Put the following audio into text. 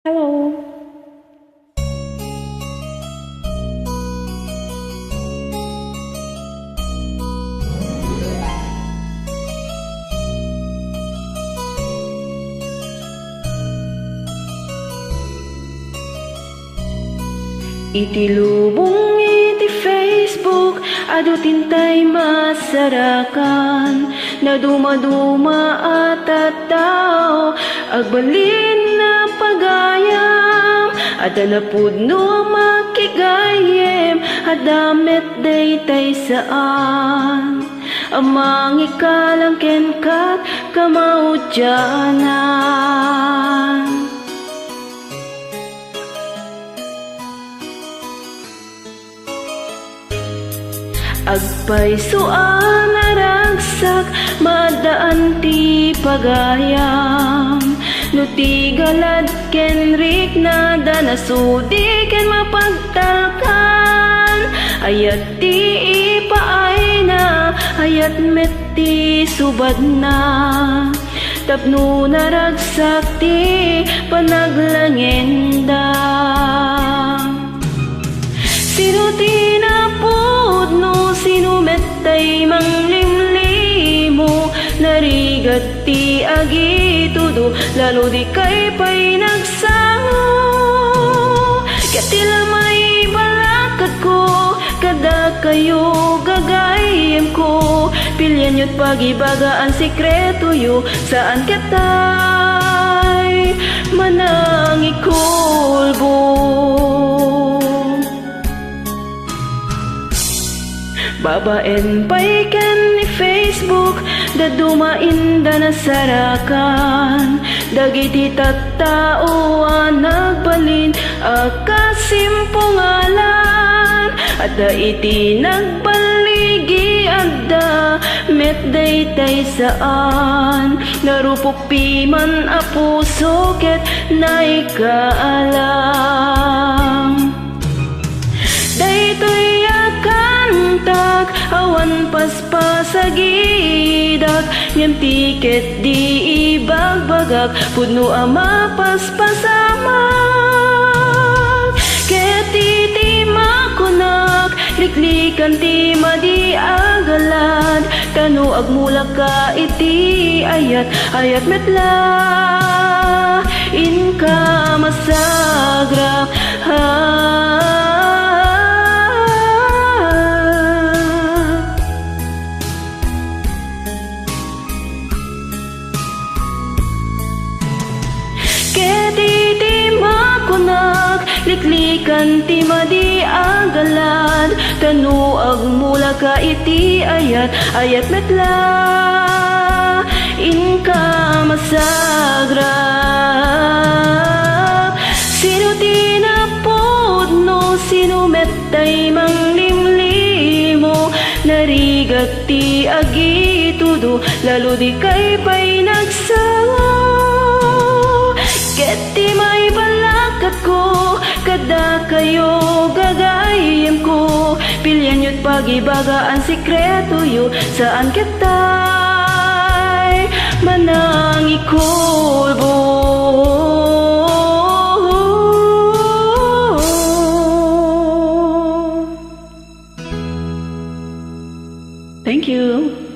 Hello. Iti lubong iti Facebook, adu tintay masarakan, na dumaduma at tao, agbalin na pagayam, ada na pudno makigayem, adamet daytay saan, amang ikalang kenkat kamaudyanan. Agpaysuan naragsak, madaan ti pagayam, no ti galad kenrik na danasudi ken mapagtalkan, ayat ti ipaay na, ayat met ti subad na, tapno naragsak ti panaglangenda. Sino ti napudno, sino metay manglimlimo, narigat ti agitudo, lalo di kay pa'y nagsango. Ket ti lamay balakad ko, kada kayo gagayem ko, pilyan yo't pagibaga ang sikreto yo, saan katay manangikulbo. Babaen pa'y ken ni Facebook, da dumainda na sarakan, dagiti tattao nagbalin, akasimpungalan, at da iti nagbaligi, adda met daytay saan, narupok piman a puso ket naikaalam. Daytoy akantak, awan paspasagidak, ngem tiket di ibagbagak, pudno ama paspasamak. Ket iti makunak, liklikan ti madi agalad, tano agmulak ka iti ayat, ayat metla inka masagra. Liklikan ti madi agalad, tanu agmula ka iti ayat, ayat metla inka masagra. Sino ti napudno, sino metay manglimlimo, narigat ti agitudo, lalo di kay pa'y nagsawa. Ket ti may balakat ko, kada kayo gagayem ko, pilyan yo't pagibaga ang sikreto yo, saan katay manangikulbo. Thank you.